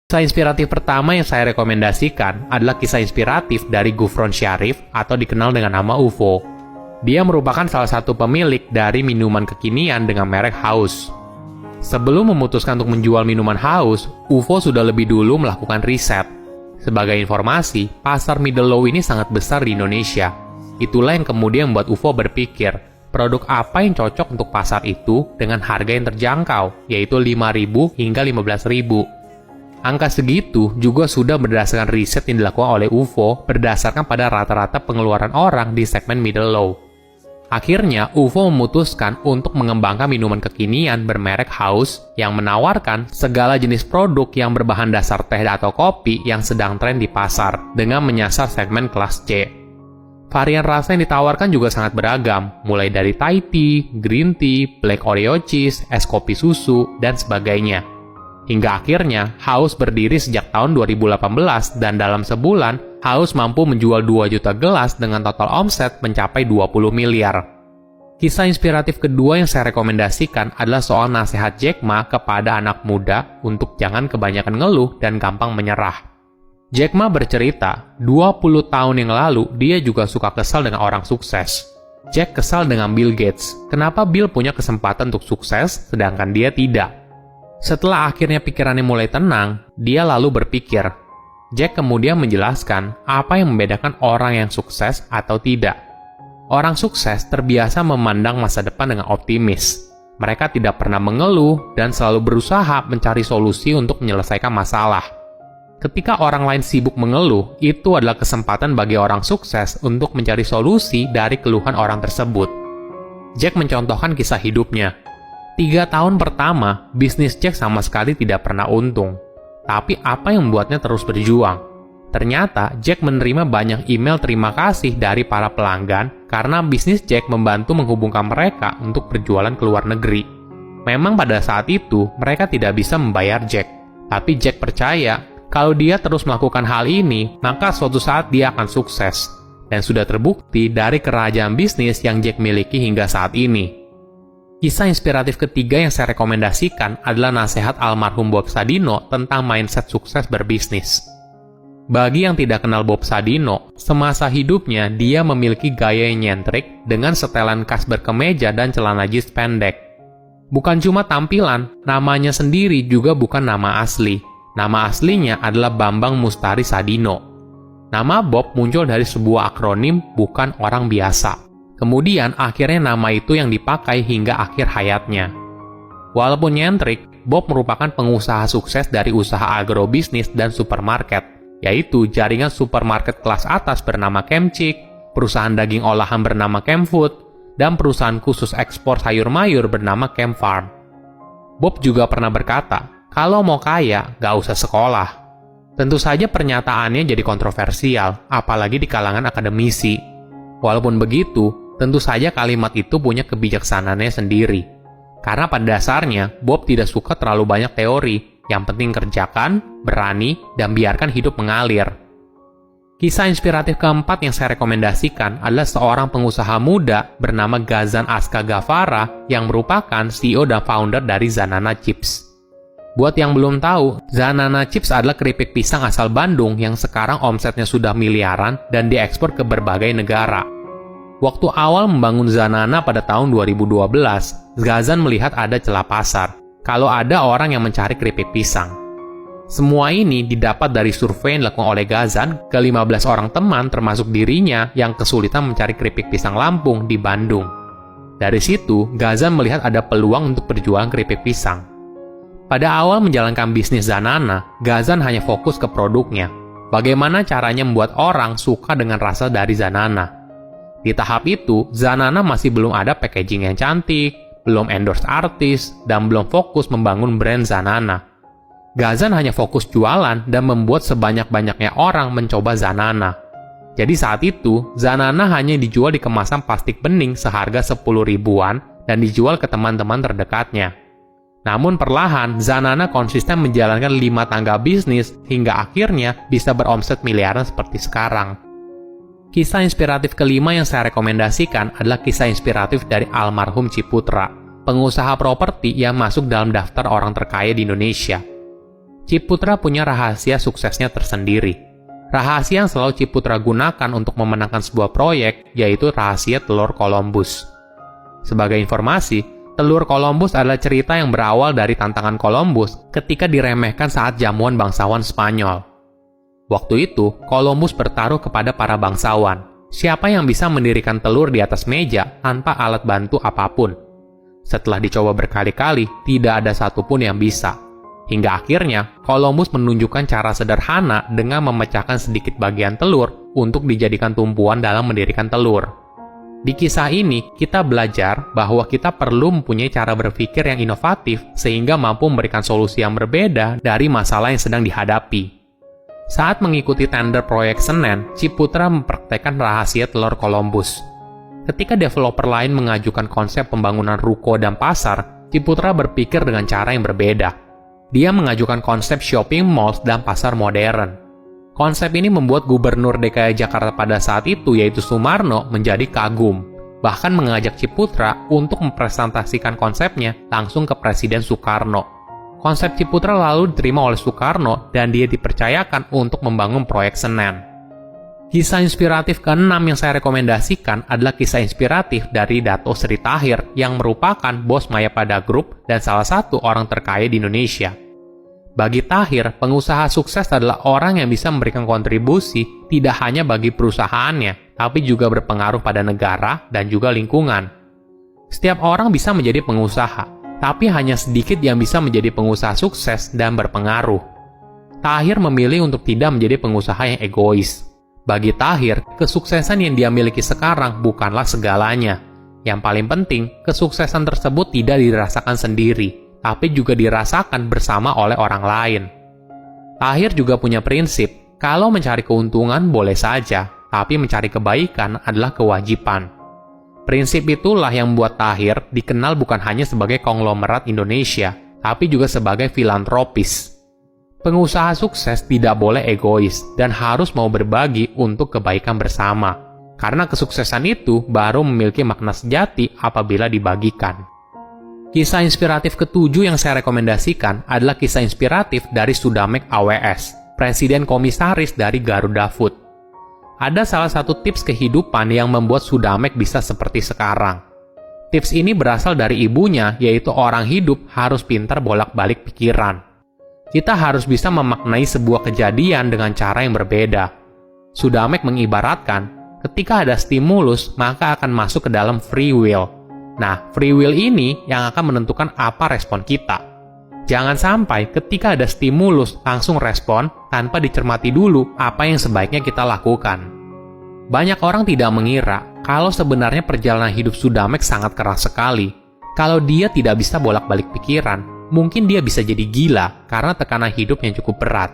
Kisah inspiratif pertama yang saya rekomendasikan adalah kisah inspiratif dari Gufron Sharif atau dikenal dengan nama UFO. Dia merupakan salah satu pemilik dari minuman kekinian dengan merek Haus. Sebelum memutuskan untuk menjual minuman Haus, UFO sudah lebih dulu melakukan riset. Sebagai informasi, pasar middle low ini sangat besar di Indonesia. Itulah yang kemudian membuat UFO berpikir, produk apa yang cocok untuk pasar itu dengan harga yang terjangkau, yaitu 5.000 hingga 15.000. Angka segitu juga sudah berdasarkan riset yang dilakukan oleh UFO berdasarkan pada rata-rata pengeluaran orang di segmen middle low. Akhirnya, UFO memutuskan untuk mengembangkan minuman kekinian bermerek Haus yang menawarkan segala jenis produk yang berbahan dasar teh atau kopi yang sedang tren di pasar dengan menyasar segmen kelas C. Varian rasa yang ditawarkan juga sangat beragam, mulai dari Thai tea, green tea, black Oreo cheese, es kopi susu, dan sebagainya. Hingga akhirnya, Haus berdiri sejak tahun 2018 dan dalam sebulan, Haus mampu menjual 2 juta gelas dengan total omset mencapai 20 miliar. Kisah inspiratif kedua yang saya rekomendasikan adalah soal nasihat Jack Ma kepada anak muda untuk jangan kebanyakan ngeluh dan gampang menyerah. Jack Ma bercerita, 20 tahun yang lalu dia juga suka kesal dengan orang sukses. Jack kesal dengan Bill Gates. Kenapa Bill punya kesempatan untuk sukses sedangkan dia tidak? Setelah akhirnya pikirannya mulai tenang, dia lalu berpikir. Jack kemudian menjelaskan apa yang membedakan orang yang sukses atau tidak. Orang sukses terbiasa memandang masa depan dengan optimis. Mereka tidak pernah mengeluh dan selalu berusaha mencari solusi untuk menyelesaikan masalah. Ketika orang lain sibuk mengeluh, itu adalah kesempatan bagi orang sukses untuk mencari solusi dari keluhan orang tersebut. Jack mencontohkan kisah hidupnya. 3 tahun pertama, bisnis Jack sama sekali tidak pernah untung. Tapi apa yang membuatnya terus berjuang? Ternyata, Jack menerima banyak email terima kasih dari para pelanggan karena bisnis Jack membantu menghubungkan mereka untuk berjualan ke luar negeri. Memang pada saat itu, mereka tidak bisa membayar Jack. Tapi Jack percaya, kalau dia terus melakukan hal ini, maka suatu saat dia akan sukses. Dan sudah terbukti dari kerajaan bisnis yang Jack miliki hingga saat ini. Kisah inspiratif ketiga yang saya rekomendasikan adalah nasihat almarhum Bob Sadino tentang mindset sukses berbisnis. Bagi yang tidak kenal Bob Sadino, semasa hidupnya dia memiliki gaya yang nyentrik dengan setelan khas berkemeja dan celana jeans pendek. Bukan cuma tampilan, namanya sendiri juga bukan nama asli. Nama aslinya adalah Bambang Mustari Sadino. Nama Bob muncul dari sebuah akronim bukan orang biasa. Kemudian akhirnya nama itu yang dipakai hingga akhir hayatnya. Walaupun nyentrik, Bob merupakan pengusaha sukses dari usaha agrobisnis dan supermarket, yaitu jaringan supermarket kelas atas bernama Kemchik, perusahaan daging olahan bernama Kemfood, dan perusahaan khusus ekspor sayur mayur bernama Kemfarm. Bob juga pernah berkata, kalau mau kaya, gak usah sekolah. Tentu saja pernyataannya jadi kontroversial, apalagi di kalangan akademisi. Walaupun begitu, tentu saja kalimat itu punya kebijaksanaannya sendiri. Karena pada dasarnya, Bob tidak suka terlalu banyak teori. Yang penting kerjakan, berani, dan biarkan hidup mengalir. Kisah inspiratif keempat yang saya rekomendasikan adalah seorang pengusaha muda bernama Ghazan Aska Ghaffara yang merupakan CEO dan founder dari Zanana Chips. Buat yang belum tahu, Zanana Chips adalah keripik pisang asal Bandung yang sekarang omsetnya sudah miliaran dan diekspor ke berbagai negara. Waktu awal membangun Zanana pada tahun 2012, Ghazan melihat ada celah pasar, kalau ada orang yang mencari keripik pisang. Semua ini didapat dari survei yang dilakukan oleh Ghazan ke 15 orang teman termasuk dirinya yang kesulitan mencari keripik pisang Lampung di Bandung. Dari situ, Ghazan melihat ada peluang untuk berjualan keripik pisang. Pada awal menjalankan bisnis Zanana, Ghazan hanya fokus ke produknya. Bagaimana caranya membuat orang suka dengan rasa dari Zanana. Di tahap itu, Zanana masih belum ada packaging yang cantik, belum endorse artis, dan belum fokus membangun brand Zanana. Ghazan hanya fokus jualan dan membuat sebanyak-banyaknya orang mencoba Zanana. Jadi saat itu, Zanana hanya dijual di kemasan plastik bening seharga 10 ribuan dan dijual ke teman-teman terdekatnya. Namun perlahan, Zanana konsisten menjalankan 5 tangga bisnis hingga akhirnya bisa beromset miliaran seperti sekarang. Kisah inspiratif kelima yang saya rekomendasikan adalah kisah inspiratif dari almarhum Ciputra, pengusaha properti yang masuk dalam daftar orang terkaya di Indonesia. Ciputra punya rahasia suksesnya tersendiri. Rahasia yang selalu Ciputra gunakan untuk memenangkan sebuah proyek yaitu rahasia telur Columbus. Sebagai informasi, telur Columbus adalah cerita yang berawal dari tantangan Columbus ketika diremehkan saat jamuan bangsawan Spanyol. Waktu itu, Columbus bertaruh kepada para bangsawan. Siapa yang bisa mendirikan telur di atas meja tanpa alat bantu apapun? Setelah dicoba berkali-kali, tidak ada satupun yang bisa. Hingga akhirnya, Columbus menunjukkan cara sederhana dengan memecahkan sedikit bagian telur untuk dijadikan tumpuan dalam mendirikan telur. Di kisah ini, kita belajar bahwa kita perlu mempunyai cara berpikir yang inovatif sehingga mampu memberikan solusi yang berbeda dari masalah yang sedang dihadapi. Saat mengikuti tender proyek Senen, Ciputra mempraktekkan rahasia telur Columbus. Ketika developer lain mengajukan konsep pembangunan ruko dan pasar, Ciputra berpikir dengan cara yang berbeda. Dia mengajukan konsep shopping malls dan pasar modern. Konsep ini membuat Gubernur DKI Jakarta pada saat itu, yaitu Sumarno, menjadi kagum. Bahkan mengajak Ciputra untuk mempresentasikan konsepnya langsung ke Presiden Soekarno. Konsep Ciputra lalu diterima oleh Soekarno dan dia dipercayakan untuk membangun proyek Senen. Kisah inspiratif ke-6 yang saya rekomendasikan adalah kisah inspiratif dari Dato Sri Tahir yang merupakan bos Mayapada Group dan salah satu orang terkaya di Indonesia. Bagi Tahir, pengusaha sukses adalah orang yang bisa memberikan kontribusi tidak hanya bagi perusahaannya, tapi juga berpengaruh pada negara dan juga lingkungan. Setiap orang bisa menjadi pengusaha, tapi hanya sedikit yang bisa menjadi pengusaha sukses dan berpengaruh. Tahir memilih untuk tidak menjadi pengusaha yang egois. Bagi Tahir, kesuksesan yang dia miliki sekarang bukanlah segalanya. Yang paling penting, kesuksesan tersebut tidak dirasakan sendiri, tapi juga dirasakan bersama oleh orang lain. Tahir juga punya prinsip, kalau mencari keuntungan boleh saja, tapi mencari kebaikan adalah kewajiban. Prinsip itulah yang membuat Tahir dikenal bukan hanya sebagai konglomerat Indonesia, tapi juga sebagai filantropis. Pengusaha sukses tidak boleh egois dan harus mau berbagi untuk kebaikan bersama, karena kesuksesan itu baru memiliki makna sejati apabila dibagikan. Kisah inspiratif ke-7 yang saya rekomendasikan adalah kisah inspiratif dari Sudamek AWS, Presiden Komisaris dari Garuda Food. Ada salah satu tips kehidupan yang membuat Sudamek bisa seperti sekarang. Tips ini berasal dari ibunya, yaitu orang hidup harus pintar bolak-balik pikiran. Kita harus bisa memaknai sebuah kejadian dengan cara yang berbeda. Sudamek mengibaratkan, ketika ada stimulus, maka akan masuk ke dalam free will. Nah, free will ini yang akan menentukan apa respon kita. Jangan sampai ketika ada stimulus langsung respon tanpa dicermati dulu apa yang sebaiknya kita lakukan. Banyak orang tidak mengira kalau sebenarnya perjalanan hidup Sudamek sangat keras sekali. Kalau dia tidak bisa bolak-balik pikiran, mungkin dia bisa jadi gila karena tekanan hidup yang cukup berat.